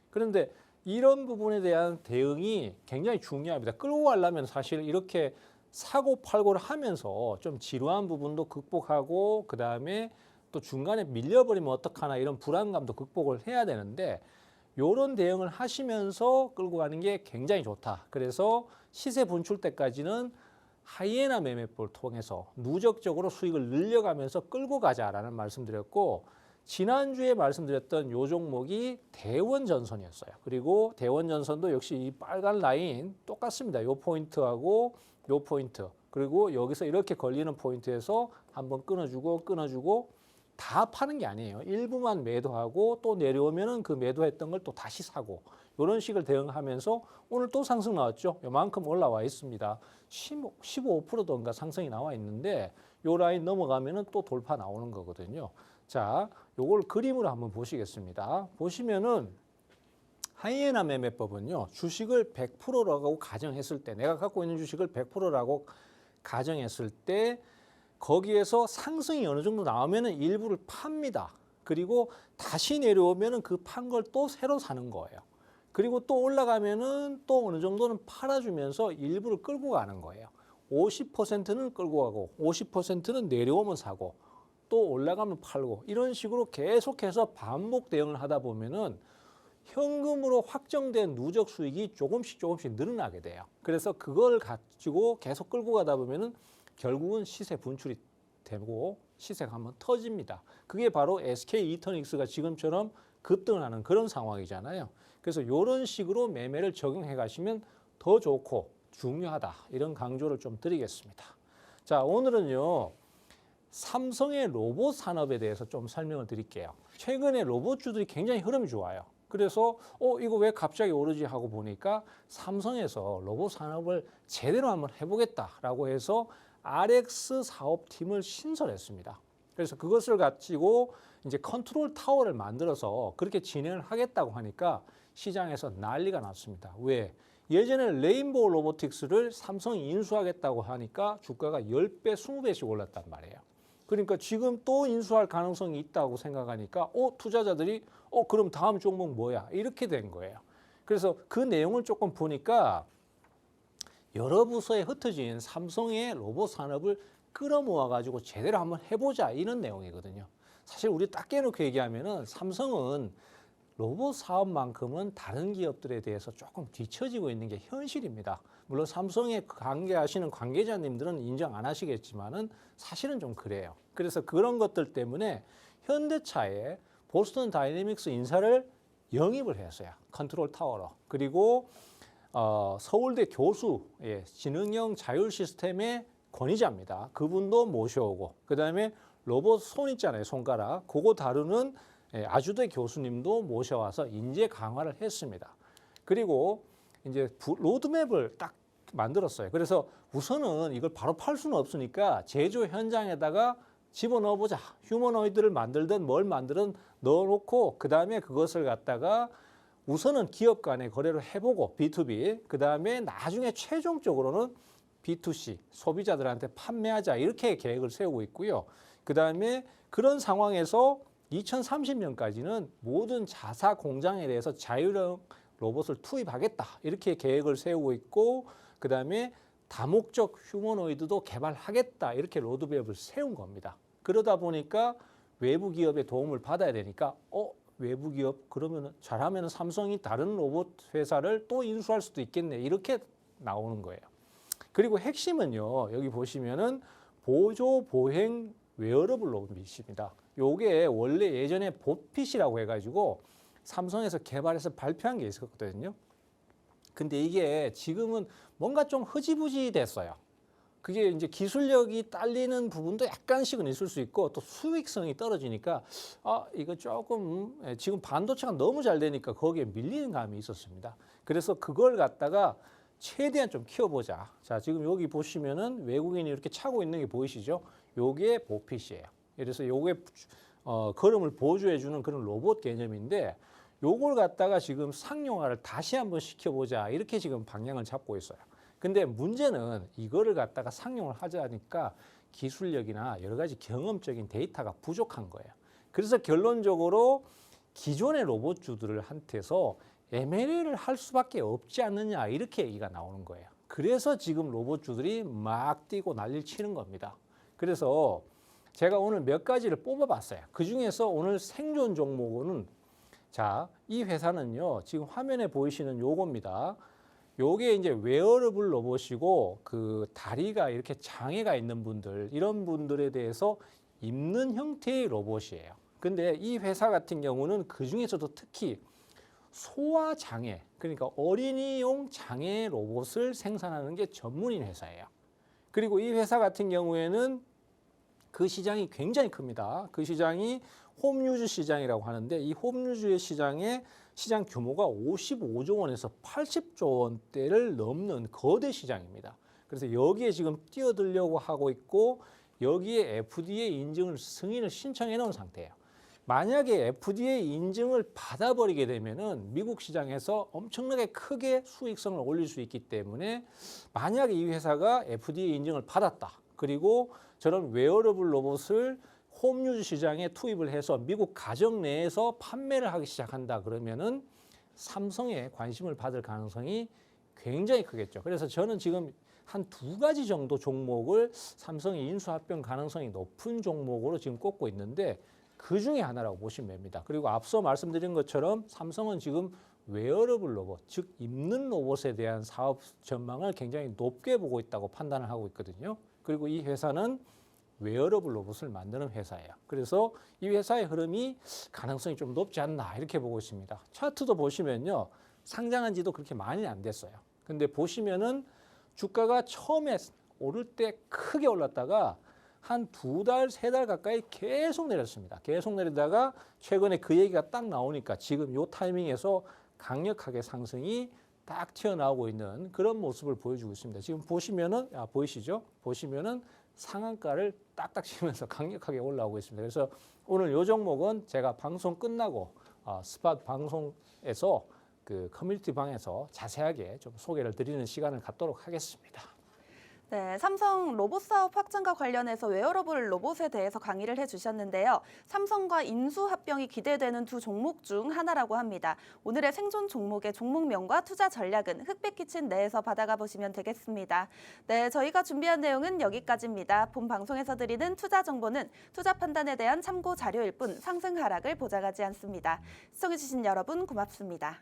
그런데 이런 부분에 대한 대응이 굉장히 중요합니다. 끌고 가려면 사실 이렇게 사고 팔고를 하면서 좀 지루한 부분도 극복하고 그다음에 또 중간에 밀려버리면 어떡하나 이런 불안감도 극복을 해야 되는데 이런 대응을 하시면서 끌고 가는 게 굉장히 좋다. 그래서 시세 분출 때까지는 하이에나 매매법을 통해서 누적적으로 수익을 늘려가면서 끌고 가자라는 말씀드렸고 지난주에 말씀드렸던 요 종목이 대원전선이었어요. 그리고 대원전선도 역시 이 빨간 라인 똑같습니다. 요 포인트하고 요 포인트 그리고 여기서 이렇게 걸리는 포인트에서 한번 끊어주고 다 파는 게 아니에요. 일부만 매도하고 또 내려오면은 그 매도했던 걸 또 다시 사고 이런 식을 대응하면서 오늘 또 상승 나왔죠. 요만큼 올라와 있습니다. 15%던가 상승이 나와 있는데 요 라인 넘어가면은 또 돌파 나오는 거거든요. 자, 요걸 그림으로 한번 보시겠습니다. 보시면은 하이에나 매매법은요. 주식을 100%라고 가정했을 때 내가 갖고 있는 주식을 100%라고 가정했을 때 거기에서 상승이 어느 정도 나오면은 일부를 팝니다. 그리고 다시 내려오면은 그 판 걸 또 새로 사는 거예요. 그리고 또 올라가면은 또 어느 정도는 팔아주면서 일부를 끌고 가는 거예요. 50%는 끌고 가고 50%는 내려오면 사고 또 올라가면 팔고 이런 식으로 계속해서 반복 대응을 하다 보면은 현금으로 확정된 누적 수익이 조금씩 늘어나게 돼요. 그래서 그걸 가지고 계속 끌고 가다 보면은 결국은 시세 분출이 되고 시세가 한번 터집니다. 그게 바로 SK 이터닉스가 지금처럼 급등하는 그런 상황이잖아요. 그래서 이런 식으로 매매를 적용해 가시면 더 좋고 중요하다. 이런 강조를 좀 드리겠습니다. 자, 오늘은요. 삼성의 로봇 산업에 대해서 좀 설명을 드릴게요. 최근에 로봇주들이 굉장히 흐름이 좋아요. 그래서 이거 왜 갑자기 오르지 하고 보니까 삼성에서 로봇 산업을 제대로 한번 해보겠다라고 해서 RX 사업팀을 신설했습니다. 그래서 그것을 가지고 이제 컨트롤 타워를 만들어서 그렇게 진행을 하겠다고 하니까 시장에서 난리가 났습니다. 왜? 예전에 레인보우 로보틱스를 삼성이 인수하겠다고 하니까 주가가 10배, 20배씩 올랐단 말이에요. 그러니까 지금 또 인수할 가능성이 있다고 생각하니까 투자자들이 그럼 다음 종목 뭐야? 이렇게 된 거예요. 그래서 그 내용을 조금 보니까 여러 부서에 흩어진 삼성의 로봇 산업을 끌어모아 가지고 제대로 한번 해보자 이런 내용이거든요. 사실 우리 딱 깨놓고 얘기하면은 삼성은 로봇 사업만큼은 다른 기업들에 대해서 조금 뒤처지고 있는 게 현실입니다. 물론 삼성에 관계하시는 관계자님들은 인정 안 하시겠지만은 사실은 좀 그래요. 그래서 그런 것들 때문에 현대차에 보스턴 다이내믹스 인사를 영입을 했어요. 컨트롤 타워로. 그리고 서울대 교수, 지능형 자율 시스템의 권위자입니다. 그분도 모셔오고 그다음에 로봇 손 있잖아요, 손가락. 그거 다루는 아주대 교수님도 모셔와서 인재 강화를 했습니다. 그리고 이제 로드맵을 딱 만들었어요. 그래서 우선은 이걸 바로 팔 수는 없으니까 제조 현장에다가 집어넣어보자. 휴머노이드를 만들든 뭘 만들든 넣어놓고 그다음에 그것을 갖다가 우선은 기업 간의 거래를 해보고 B2B, 그다음에 나중에 최종적으로는 B2C, 소비자들한테 판매하자 이렇게 계획을 세우고 있고요. 그다음에 그런 상황에서 2030년까지는 모든 자사 공장에 대해서 자율형 로봇을 투입하겠다 이렇게 계획을 세우고 있고 그다음에 다목적 휴머노이드도 개발하겠다 이렇게 로드맵을 세운 겁니다. 그러다 보니까 외부 기업의 도움을 받아야 되니까 외부 기업 그러면 잘하면 삼성이 다른 로봇 회사를 또 인수할 수도 있겠네 이렇게 나오는 거예요. 그리고 핵심은요 여기 보시면은 보조 보행 웨어러블 로봇입니다. 요게 원래 예전에 보핏이라고 해가지고 삼성에서 개발해서 발표한 게 있었거든요. 근데 이게 지금은 뭔가 좀 흐지부지 됐어요. 그게 이제 기술력이 딸리는 부분도 약간씩은 있을 수 있고 또 수익성이 떨어지니까 이거 조금 지금 반도체가 너무 잘 되니까 거기에 밀리는 감이 있었습니다. 그래서 그걸 갖다가 최대한 좀 키워보자. 자, 지금 여기 보시면은 외국인이 이렇게 차고 있는 게 보이시죠? 요게 보핏이에요. 그래서 요게 걸음을 보조해주는 그런 로봇 개념인데 요걸 갖다가 지금 상용화를 다시 한번 시켜보자. 이렇게 지금 방향을 잡고 있어요. 근데 문제는 이거를 갖다가 상용을 하자니까 기술력이나 여러 가지 경험적인 데이터가 부족한 거예요. 그래서 결론적으로 기존의 로봇주들한테서 M&A를 할 수밖에 없지 않느냐 이렇게 얘기가 나오는 거예요. 그래서 지금 로봇주들이 막 뛰고 난리를 치는 겁니다. 그래서 제가 오늘 몇 가지를 뽑아봤어요. 그중에서 오늘 생존 종목은 자, 이 회사는요. 지금 화면에 보이시는 요겁니다. 요게 이제 웨어러블 로봇이고 그 다리가 이렇게 장애가 있는 분들 이런 분들에 대해서 입는 형태의 로봇이에요. 근데 이 회사 같은 경우는 그 중에서도 특히 소아 장애 그러니까 어린이용 장애 로봇을 생산하는 게 전문인 회사예요. 그리고 이 회사 같은 경우에는 그 시장이 굉장히 큽니다. 그 시장이 홈유즈 시장이라고 하는데 이 홈유즈의 시장 규모가 55조 원에서 80조 원대를 넘는 거대 시장입니다. 그래서 여기에 지금 뛰어들려고 하고 있고 여기에 FDA 인증을 승인을 신청해 놓은 상태예요. 만약에 FDA 인증을 받아버리게 되면은 미국 시장에서 엄청나게 크게 수익성을 올릴 수 있기 때문에 만약에 이 회사가 FDA 인증을 받았다. 그리고 저런 웨어러블 로봇을 홈유즈 시장에 투입을 해서 미국 가정 내에서 판매를 하기 시작한다 그러면은 삼성에 관심을 받을 가능성이 굉장히 크겠죠. 그래서 저는 지금 한 2가지 정도 종목을 삼성이 인수합병 가능성이 높은 종목으로 지금 꼽고 있는데 그 중에 하나라고 보시면 됩니다. 그리고 앞서 말씀드린 것처럼 삼성은 지금 웨어러블 로봇, 즉 입는 로봇에 대한 사업 전망을 굉장히 높게 보고 있다고 판단을 하고 있거든요. 그리고 이 회사는 웨어러블 로봇을 만드는 회사예요. 그래서 이 회사의 흐름이 가능성이 좀 높지 않나 이렇게 보고 있습니다. 차트도 보시면요. 상장한 지도 그렇게 많이 안 됐어요. 근데 보시면은 주가가 처음에 오를 때 크게 올랐다가 한 2달, 3달 가까이 계속 내렸습니다. 계속 내리다가 최근에 그 얘기가 딱 나오니까 지금 이 타이밍에서 강력하게 상승이 딱 튀어나오고 있는 그런 모습을 보여주고 있습니다. 지금 보시면은 보이시죠? 보시면은 상한가를 딱딱 치면서 강력하게 올라오고 있습니다. 그래서 오늘 이 종목은 제가 방송 끝나고 스팟 방송에서 그 커뮤니티 방에서 자세하게 좀 소개를 드리는 시간을 갖도록 하겠습니다. 네, 삼성 로봇 사업 확장과 관련해서 웨어러블 로봇에 대해서 강의를 해주셨는데요. 삼성과 인수 합병이 기대되는 두 종목 중 하나라고 합니다. 오늘의 생존 종목의 종목명과 투자 전략은 흑백키친 내에서 받아가 보시면 되겠습니다. 네, 저희가 준비한 내용은 여기까지입니다. 본 방송에서 드리는 투자 정보는 투자 판단에 대한 참고 자료일 뿐 상승 하락을 보장하지 않습니다. 시청해주신 여러분 고맙습니다.